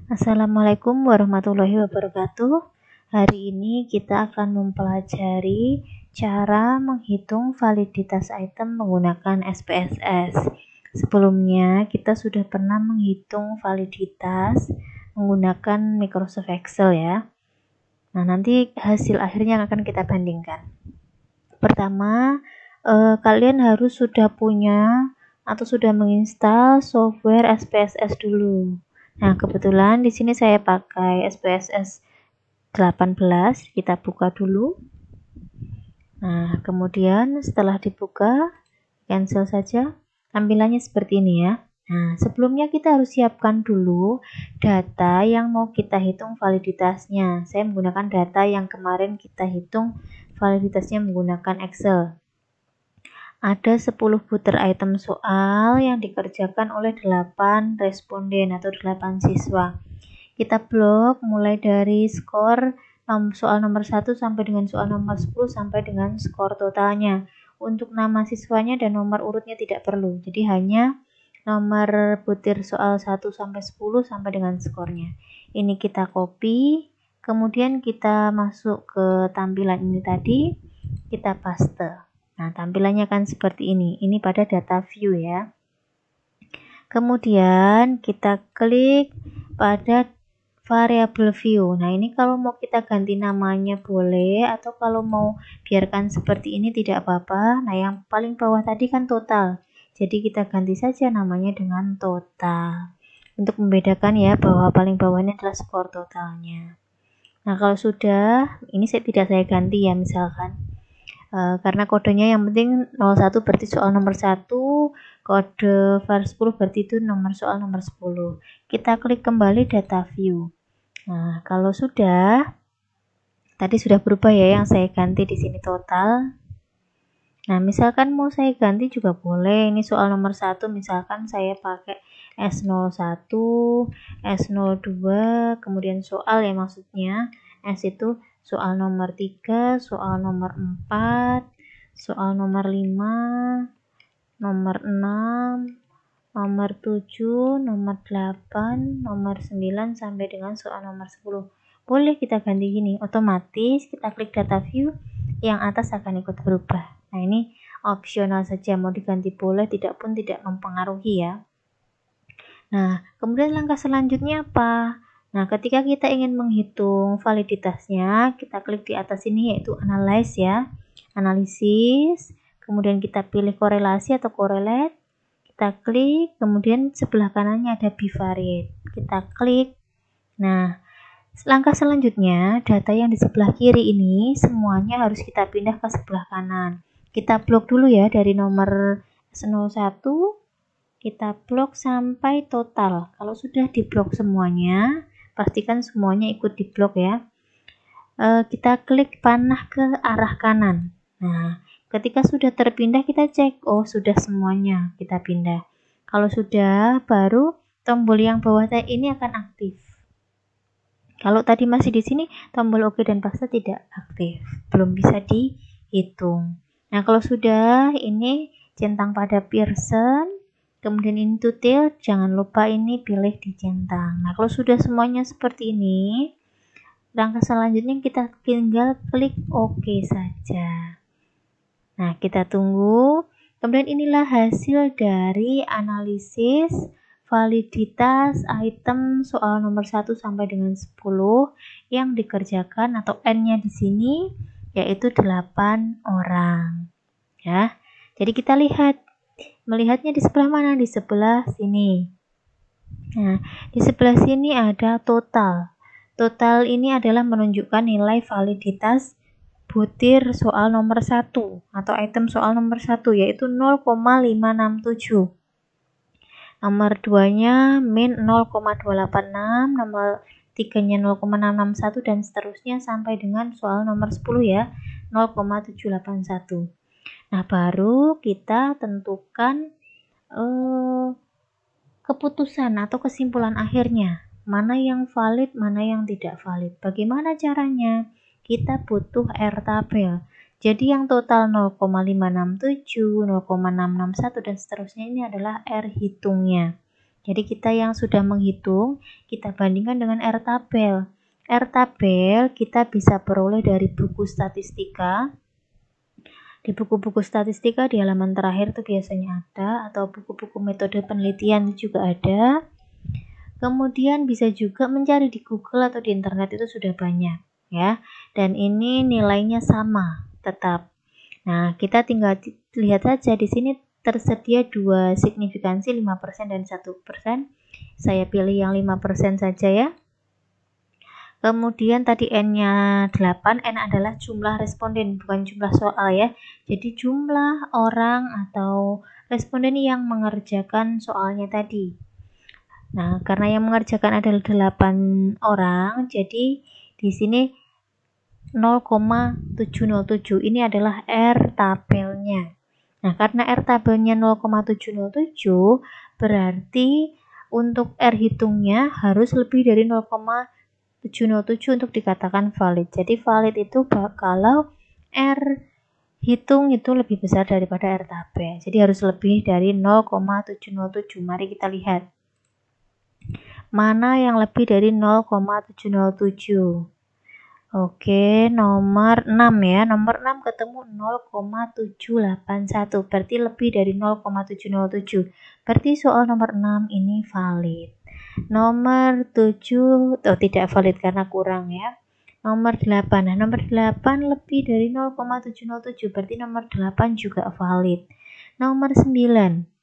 Assalamualaikum warahmatullahi wabarakatuh. Hari ini kita akan mempelajari cara menghitung validitas item menggunakan SPSS. Sebelumnya kita sudah pernah menghitung validitas menggunakan Microsoft Excel ya. Nah, nanti hasil akhirnya akan kita bandingkan. Pertama, kalian harus sudah punya atau sudah menginstal software SPSS dulu. Nah, kebetulan di sini saya pakai SPSS 18. Kita buka dulu. Nah, kemudian setelah dibuka, cancel saja. Tampilannya seperti ini ya. Nah, sebelumnya kita harus siapkan dulu data yang mau kita hitung validitasnya. Saya menggunakan data yang kemarin kita hitung validitasnya menggunakan Excel. Ada 10 butir item soal yang dikerjakan oleh 8 responden atau 8 siswa. Kita blok mulai dari skor soal nomor 1 sampai dengan soal nomor 10 sampai dengan skor totalnya. Untuk nama siswanya dan nomor urutnya tidak perlu. Jadi hanya nomor butir soal 1 sampai 10 sampai dengan skornya. Ini kita copy, kemudian kita masuk ke tampilan ini tadi, kita paste. Nah, tampilannya akan seperti ini. Ini pada data view ya. Kemudian kita klik pada variable view. Nah, ini kalau mau kita ganti namanya boleh, atau kalau mau biarkan seperti ini tidak apa-apa. Nah, yang paling bawah tadi kan total. Jadi kita ganti saja namanya dengan total. Untuk membedakan ya bahwa paling bawahnya adalah skor totalnya. Nah, kalau sudah, ini tidak saya ganti ya misalkan. Karena kodenya yang penting 01 berarti soal nomor 1, kode var 10 berarti itu soal nomor 10. Kita klik kembali data view. Nah, kalau sudah, tadi sudah berubah ya yang saya ganti di sini total. Nah, misalkan mau saya ganti juga boleh. Ini soal nomor 1 misalkan saya pakai S01, S02, kemudian soal ya maksudnya. S itu soal nomor 3, soal nomor 4, soal nomor 5, nomor 6, nomor 7, nomor 8, nomor 9 sampai dengan soal nomor 10. Boleh kita ganti gini, otomatis kita klik data view, yang atas akan ikut berubah. Nah, ini opsional saja, mau diganti boleh, tidak pun tidak mempengaruhi ya. Nah, kemudian langkah selanjutnya apa? Nah, ketika kita ingin menghitung validitasnya, kita klik di atas ini yaitu analyze ya. Analisis, kemudian kita pilih korelasi atau correlate. Kita klik, kemudian sebelah kanannya ada bivariate. Kita klik. Nah, langkah selanjutnya, data yang di sebelah kiri ini semuanya harus kita pindah ke sebelah kanan. Kita blok dulu ya dari nomor 01. Kita blok sampai total. Kalau sudah diblok semuanya, pastikan semuanya ikut diblok ya. Kita klik panah ke arah kanan. Nah, ketika sudah terpindah kita cek, oh sudah semuanya kita pindah. Kalau sudah, baru tombol yang bawah ini akan aktif. Kalau tadi masih di sini, tombol OK dan paste tidak aktif, belum bisa dihitung. Nah, kalau sudah, ini centang pada Pearson. Kemudian ini tutil, jangan lupa ini pilih dicentang. Nah, kalau sudah semuanya seperti ini, langkah selanjutnya kita tinggal klik OK saja. Nah, kita tunggu. Kemudian inilah hasil dari analisis validitas item soal nomor 1 sampai dengan 10 yang dikerjakan atau N-nya di sini yaitu 8 orang. Ya. Jadi kita melihatnya di sebelah mana? Di sebelah sini. Nah, di sebelah sini ada total. Total ini adalah menunjukkan nilai validitas butir soal nomor 1 atau item soal nomor 1 yaitu 0,567. Nomor 2-nya min 0,286, nomor 3-nya 0,661 dan seterusnya sampai dengan soal nomor 10 ya, 0,781. Nah, baru kita tentukan keputusan atau kesimpulan akhirnya. Mana yang valid, mana yang tidak valid. Bagaimana caranya? Kita butuh R tabel. Jadi yang total 0,567, 0,661 dan seterusnya ini adalah R hitungnya. Jadi kita yang sudah menghitung, kita bandingkan dengan R-tabel. R-tabel kita bisa peroleh dari buku statistika. Di buku-buku statistika di halaman terakhir itu biasanya ada, atau buku-buku metode penelitian juga ada. Kemudian bisa juga mencari di Google atau di internet, itu sudah banyak ya. Dan ini nilainya sama tetap. Nah, kita tinggal lihat saja di sini tersedia dua signifikansi 5% dan 1%. Saya pilih yang 5% saja ya. Kemudian tadi N-nya 8, N adalah jumlah responden, bukan jumlah soal ya. Jadi jumlah orang atau responden yang mengerjakan soalnya tadi. Nah, karena yang mengerjakan adalah 8 orang, jadi di sini 0,707. Ini adalah R tabelnya. Nah, karena R tabelnya 0,707, berarti untuk R hitungnya harus lebih dari 0,707 untuk dikatakan valid. Jadi valid itu kalau R hitung itu lebih besar daripada R tabel. Jadi harus lebih dari 0,707. Mari kita lihat. Mana yang lebih dari 0,707? Oke, nomor 6 ya. Nomor 6 ketemu 0,781. Berarti lebih dari 0,707. Berarti soal nomor 6 ini valid. Nomor 7 tidak valid karena kurang ya. Nomor 8. Nah, nomor 8 lebih dari 0,707. Berarti nomor 8 juga valid. Nomor 9.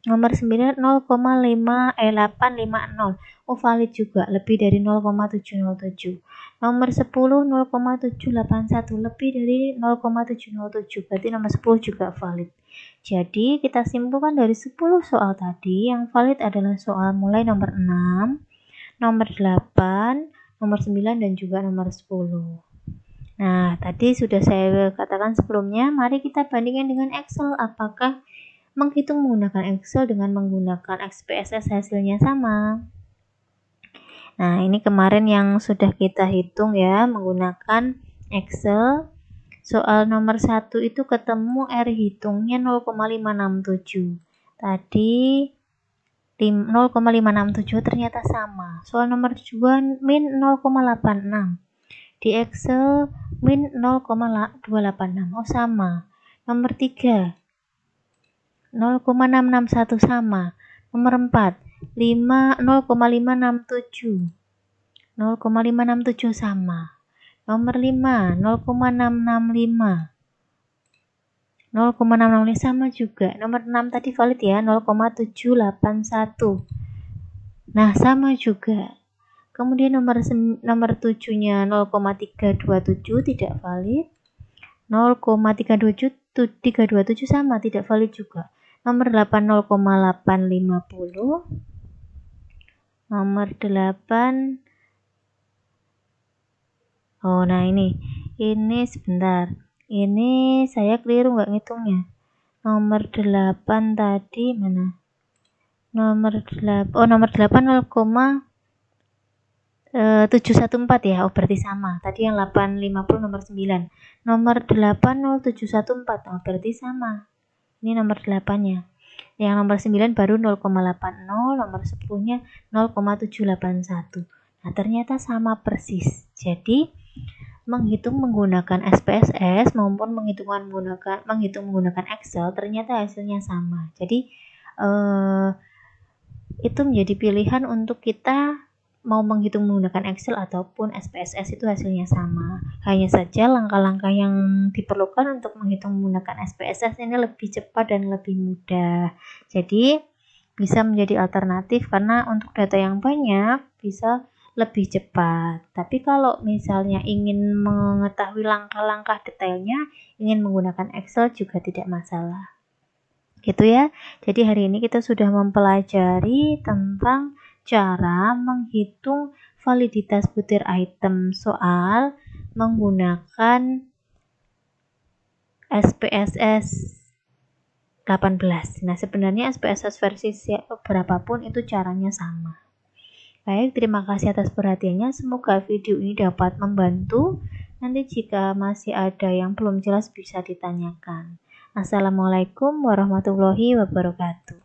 Nomor 9 0,850. Oh, valid juga, lebih dari 0,707. Nomor 10 0,781, lebih dari 0,707. Berarti nomor 10 juga valid. Jadi kita simpulkan dari 10 soal tadi, yang valid adalah soal mulai nomor 6, nomor 8, nomor 9 dan juga nomor 10. Nah, tadi sudah saya katakan sebelumnya, mari kita bandingkan dengan Excel. Apakah menghitung menggunakan Excel dengan menggunakan SPSS hasilnya sama? Nah, ini kemarin yang sudah kita hitung ya menggunakan Excel. Soal nomor 1 itu ketemu R hitungnya 0,567. Tadi 0,567 ternyata sama. Soal nomor 2 min 0,86. Di Excel min 0,286. Oh, sama. Nomor 3 0,661 sama. Nomor 4 0,567 sama. Nomor 5 0,665 sama juga. Nomor 6 tadi valid ya, 0,781. Nah, sama juga. Kemudian nomor 7-nya 0,327 tidak valid. 0,327 sama, tidak valid juga. Nomor 8 0,850. Nomor 8. Oh, nah ini sebentar. Ini saya keliru nggak ngitungnya. Nomor 8 tadi mana? Nomor 8. Oh, nomor 8 0,714 ya. Oh, berarti sama. Tadi yang 850 nomor 9. Nomor 8 0714. Oh, berarti sama. Ini nomor 8-nya. Yang nomor 9 baru 0,80, nomor 10-nya 0,781. Nah, ternyata sama persis. Jadi, menghitung menggunakan SPSS maupun menghitung menggunakan Excel, ternyata hasilnya sama. Jadi, itu menjadi pilihan untuk kita mau menghitung menggunakan Excel ataupun SPSS, itu hasilnya sama. Hanya saja langkah-langkah yang diperlukan untuk menghitung menggunakan SPSS ini lebih cepat dan lebih mudah. Jadi bisa menjadi alternatif karena untuk data yang banyak bisa lebih cepat. Tapi kalau misalnya ingin mengetahui langkah-langkah detailnya, ingin menggunakan Excel juga tidak masalah. Gitu ya. Jadi hari ini kita sudah mempelajari tentang cara menghitung validitas butir item soal menggunakan SPSS 18. Nah, sebenarnya SPSS versi berapapun itu caranya sama. Baik, terima kasih atas perhatiannya. Semoga video ini dapat membantu. Nanti jika masih ada yang belum jelas bisa ditanyakan. Assalamualaikum warahmatullahi wabarakatuh.